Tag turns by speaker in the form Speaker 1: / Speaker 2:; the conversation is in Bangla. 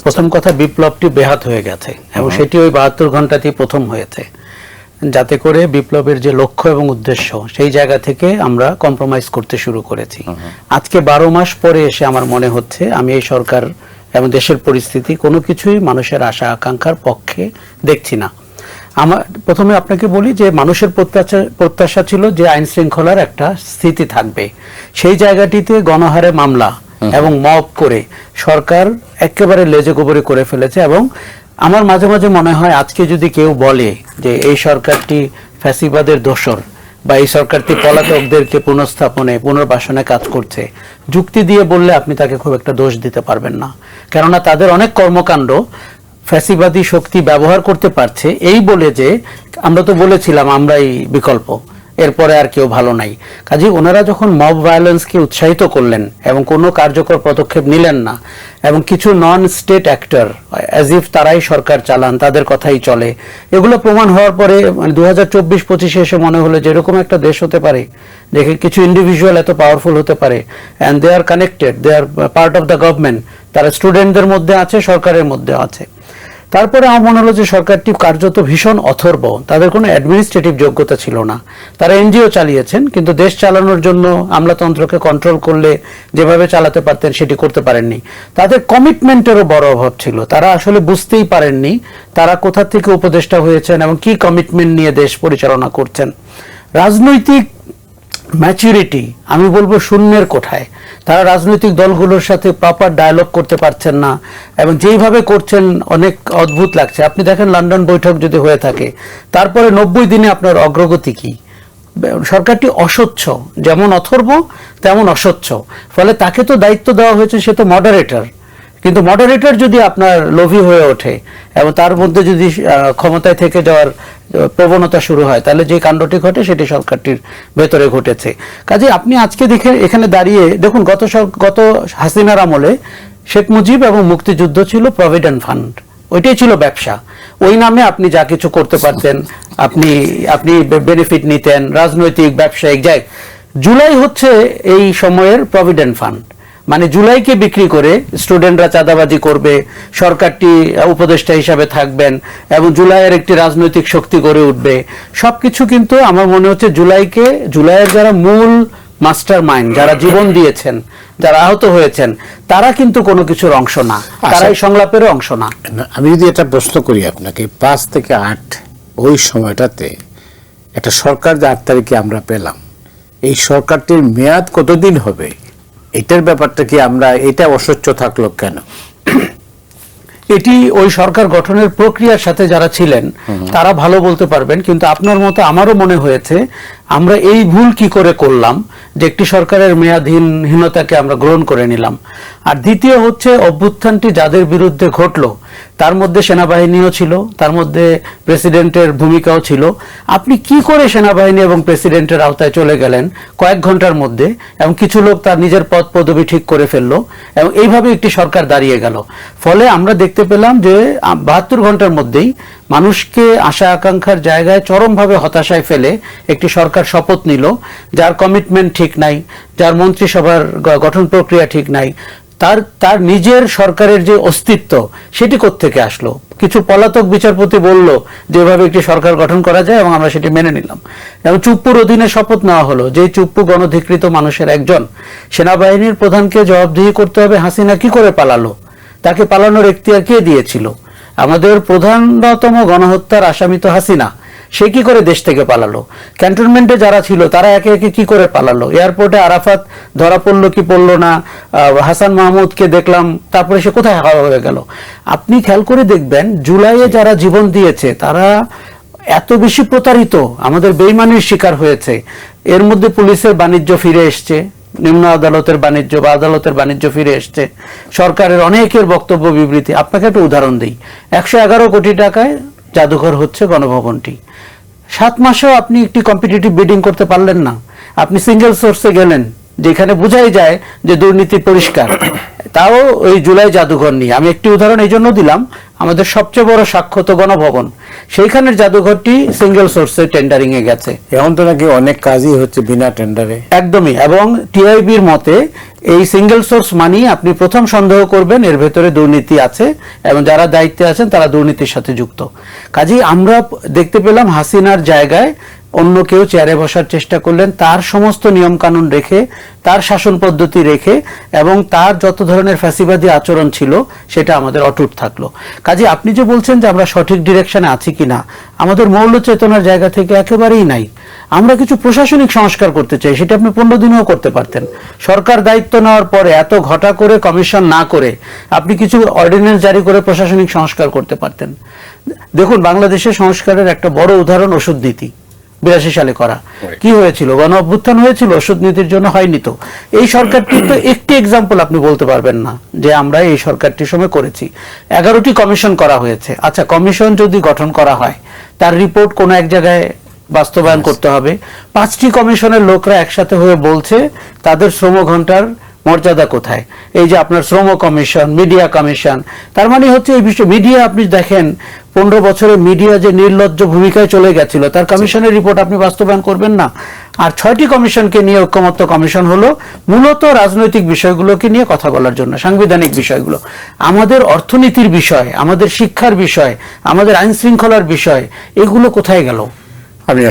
Speaker 1: প্রথম কথা, বিপ্লবটি বেহাত হয়ে গেছে এবং সেটি ওই 72 ঘন্টাতেই প্রথম হয়েছে, যাতে করে বিপ্লবের যে লক্ষ্য এবং উদ্দেশ্য সেই জায়গা থেকে আমরা কম্প্রোমাইজ করতে শুরু করেছি। আজকে 12 মাস পরে এসে আমার মনে হচ্ছে আমি এই সরকার এবং দেশের পরিস্থিতি কোনো কিছুই মানুষের আশা আকাঙ্ক্ষার পক্ষে দেখছি না। আমার প্রথমে আপনাকে বলি যে মানুষের প্রত্যাশা ছিল যে আইন শৃঙ্খলার একটা স্থিতি থাকবে, সেই জায়গাটিতে গণহারে মামলা এবং মব করে সরকার একেবারে লেজে গোবরে করে ফেলেছে। এবং আমার মাঝে মাঝে মনে হয় আজকে যদি কেউ বলে যে এই সরকারটি ফ্যাসিবাদের দোসর বা এই সরকারটি পলাতকদেরকে পুনঃস্থাপনে পুনর্বাসনে কাজ করছে, যুক্তি দিয়ে বললে আপনি তাকে খুব একটা দোষ দিতে পারবেন না। কেননা তাদের অনেক কর্মকাণ্ড ফ্যাসিবাদী শক্তি ব্যবহার করতে পারছে এই বলে যে আমরা তো বলেছিলাম আমরাই বিকল্প, এরপরে আর কেউ ভালো নাই। কাজে ওনারা যখন মব ভায়োলেন্সকে উৎসাহিত করলেন এবং কোনো কার্যকর পদক্ষেপ নিলেন না এবং কিছু non state actor as if তারাই সরকার চালান, তাদের কথাই চলে, এগুলো প্রমাণ হওয়ার পরে 2024-25 এসে মনে হলো যে এরকম একটা দেশ হতে পারে দেখে কিছু ইন্ডিভিজুয়াল এত পাওয়ারফুল হতে পারে and they are connected, they are part of the government, তারা স্টুডেন্টদের মধ্যে আছে, সরকারের মধ্যে আছে। তারপরে আমার মনে হলো যে সরকারটি কার্যত ভীষণ অথর্ব, তাদের কোনো অ্যাডমিনিস্ট্রেটিভ যোগ্যতা ছিল না। তারা এনজিও চালিয়েছেন কিন্তু দেশ চালানোর জন্য আমলাতন্ত্রকে কন্ট্রোল করলে যেভাবে চালাতে পারতেন সেটি করতে পারেননি। তাদের কমিটমেন্টেরও বড় অভাব ছিল, তারা আসলে বুঝতেই পারেননি তারা কোথা থেকে উপদেষ্টা হয়েছেন এবং কি কমিটমেন্ট নিয়ে দেশ পরিচালনা করছেন। রাজনৈতিক ম্যাচুরিটি আমি বলবো শূন্যের কোঠায়। তারা রাজনৈতিক দলগুলোর সাথে প্রপার ডায়ালগ করতে পারছেন না এবং যেইভাবে করছেন অনেক অদ্ভুত লাগছে। আপনি দেখেন লন্ডন বৈঠক যদি হয়ে থাকে তারপরে 90 দিনে আপনার অগ্রগতি কি? সরকারটি অস্বচ্ছ, যেমন অথর্ব তেমন অস্বচ্ছ। ফলে তাকে তো দায়িত্ব দেওয়া হয়েছে, সে তো মডারেটর, কিন্তু মডারেটর যদি আপনার লোভী হয়ে ওঠে এবং তার মধ্যে যদি ক্ষমতায় থেকে যাওয়ার প্রবণতা শুরু হয় তাহলে যে কাণ্ডটি ঘটে সেটি সরকারটির ভেতরে ঘটেছে। কাজে আপনি আজকে দেখে এখানে দাঁড়িয়ে দেখুন গত হাসিনার আমলে শেখ মুজিব এবং মুক্তিযুদ্ধ ছিল প্রভিডেন্ট ফান্ড, ওইটাই ছিল ব্যবসা। ওই নামে আপনি যা কিছু করতে পারতেন, আপনি বেনিফিট নিতেন, রাজনৈতিক ব্যবসায়িক যাই। জুলাই হচ্ছে এই সময়ের প্রভিডেন্ট ফান্ড, মানে জুলাইকে বিক্রি করে স্টুডেন্টরা চাঁদাবাজি করবে, সরকারটি উপদেষ্টা হিসাবে থাকবেন এবং জুলাইয়ের একটি রাজনৈতিক শক্তি গড়ে উঠবে। সবকিছু কিন্তু আমার মনে হচ্ছে জুলাইয়ের যারা মূল মাস্টার মাইন্ড, যারা জীবন দিয়েছেন, যারা আহত হয়েছেন, তারা কিন্তু কোনো কিছুর অংশ না, তারা এই সংলাপেরও অংশ না।
Speaker 2: আমি যদি এটা প্রশ্ন করি আপনাকে, 5 থেকে 8 ওই সময়টাতে একটা সরকার যে 8 তারিখে আমরা পেলাম, এই সরকারটির মেয়াদ কতদিন হবে এটার ব্যাপারটা কি আমরা, এটা অস্বচ্ছ থাকলো কেন?
Speaker 1: এটি ওই সরকার গঠনের প্রক্রিয়ার সাথে যারা ছিলেন তারা ভালো বলতে পারবেন, কিন্তু আপনার মতো আমারও মনে হয়েছে আমরা এই ভুল কি করে করলাম যে একটি সরকারের মেয়াদহীনতাকে আমরা গ্রহণ করে নিলাম। আর দ্বিতীয় হচ্ছে অভ্যুত্থানটি যাদের বিরুদ্ধে ঘটলো তার মধ্যে সেনাবাহিনীও ছিল, তার মধ্যে প্রেসিডেন্টের ভূমিকাও ছিল। আপনি কি করে সেনাবাহিনী এবং প্রেসিডেন্টের আওতায় চলে গেলেন কয়েক ঘন্টার মধ্যে এবং কিছু লোক তার নিজের পদ পদবি ঠিক করে ফেললো এবং এইভাবে একটি সরকার দাঁড়িয়ে গেল। ফলে আমরা দেখতে পেলাম যে 72 ঘন্টার মধ্যেই মানুষকে আশা আকাঙ্ক্ষার জায়গায় চরমভাবে হতাশায় ফেলে একটি সরকার শপথ নিল যার কমিটমেন্ট ঠিক নাই, যার মন্ত্রিসভার গঠন প্রক্রিয়া ঠিক নাই, তার নিজের সরকারের যে অস্তিত্ব সেটি কোত্থেকে আসলো। কিছু পলাতক বিচারপতি বলল যে এভাবে একটি সরকার গঠন করা যায় এবং আমরা সেটি মেনে নিলাম এবং চুপ্পুর অধীনে শপথ নেওয়া হলো, যে চুপ্পু গণধিকৃত মানুষের একজন। সেনাবাহিনীর প্রধানকে জবাবদিহি করতে হবে হাসিনা কি করে পালালো, তাকে পালানোর এখতিয়ার কে দিয়েছিল? আমাদের প্রধানতম গণহত্যার আসামি তো হাসিনা, সে কি করে দেশ থেকে পালালো? ক্যান্টনমেন্টে যারা ছিল তারা একে একে কি করে পালালো? এয়ারপোর্টে আরাফাত ধরা পড়লো কি পড়লো না, হাসান মাহমুদকে দেখলাম, তারপরে সে কোথায় হাওয়া হয়ে গেল? আপনি খেয়াল করে দেখবেন জুলাইয়ে যারা জীবন দিয়েছে তারা এত বেশি প্রতারিত, আমাদের বেইমানির শিকার হয়েছে। এর মধ্যে পুলিশের বাণিজ্য ফিরে এসছে, নিম্ন আদালতের বাণিজ্য বা আদালতের বাণিজ্য ফিরে এসছে, সরকারের অনেকের বক্তব্য বিবৃতি। আপনাকে একটা উদাহরণ দিই, 111 কোটি টাকায় জাদুঘর হচ্ছে গণভবনটি, 7 মাসেও আপনি একটি কম্পিটিটিভ বিডিং করতে পারলেন না। আপনি সিঙ্গেল সোর্সে গেলেন, যেখানে বোঝাই যায় যে দুর্নীতি পরিষ্কার, তাও ওই জুলাই জাদুঘর নিয়ে আমি একটি উদাহরণ এই জন্য দিলাম, আমাদের সবচেয়ে বড় সাক্ষ্য তো গণভবন, সেইখানের জাদুঘরটি সিঙ্গেল সোর্সে টেন্ডারিং এ গেছে।
Speaker 2: এখন তো নাকি অনেক কাজই হচ্ছে বিনা টেন্ডারে।
Speaker 1: একদমই, এবং টিআইবির মতে এই সিঙ্গেল সোর্স মানি আপনি প্রথম সন্দেহ করবেন এর ভেতরে দুর্নীতি আছে এবং যারা দায়িত্বে আছেন তারা দুর্নীতির সাথে যুক্ত। কাজেই আমরা দেখতে পেলাম হাসিনার জায়গায় অন্য কেউ চেয়ারে বসার চেষ্টা করলেন, তার সমস্ত নিয়ম কানুন রেখে, তার শাসন পদ্ধতি রেখে, এবং তার যত ধরনের ফ্যাসিবাদী আচরণ ছিল সেটা আমাদের অটুট থাকলো। কাজে আপনি যে বলছেন যে আমরা সঠিক ডিরেকশনে আছি কিনা, আমাদের মৌল চেতনার জায়গা থেকে একেবারেই নাই। আমরা কিছু প্রশাসনিক সংস্কার করতে চাই, সেটা আপনি 15 দিনেও করতে পারতেন। সরকার দায়িত্ব নেওয়ার পরে এত ঘটা করে কমিশন না করে আপনি কিছু অর্ডিন্যান্স জারি করে প্রশাসনিক সংস্কার করতে পারতেন। দেখুন, বাংলাদেশের সংস্কারের একটা বড় উদাহরণ ওষুধ নীতি 82 সালে করা। কি হয়েছিল? গণ অভ্যুত্থান হয়েছিল, ওষুধ নীতির জন্য হয়নি তো। এই সরকারটির তো একটি এক্সাম্পল আপনি বলতে পারবেন না যে আমরা এই সরকারটির সময় করেছি। 11টি কমিশন করা হয়েছে। আচ্ছা, কমিশন যদি গঠন করা হয়, তার রিপোর্ট কোনো এক জায়গায় বাস্তবায়ন করতে হবে। 5টি কমিশনের লোকরা একসাথে হয়ে বলছে তাদের শ্রম ঘন্টার মর্যাদা কোথায়। এই যে আপনার শ্রম কমিশন, মিডিয়া কমিশন, তার মানে হচ্ছে এই বিষয় মিডিয়া, আপনি দেখেন 15 বছরে মিডিয়া যে নির্লজ্জ ভূমিকায় চলে গেছিল, তার কমিশনের রিপোর্ট আপনি বাস্তবায়ন করবেন না। আর 6টি কমিশনকে নিয়ে ঐক্যমত্য কমিশন হলো মূলত রাজনৈতিক বিষয়গুলোকে নিয়ে কথা বলার জন্য, সাংবিধানিক বিষয়গুলো। আমাদের অর্থনীতির বিষয়, আমাদের শিক্ষার বিষয়, আমাদের আইন শৃঙ্খলার বিষয়, এগুলো কোথায় গেল?
Speaker 2: আমি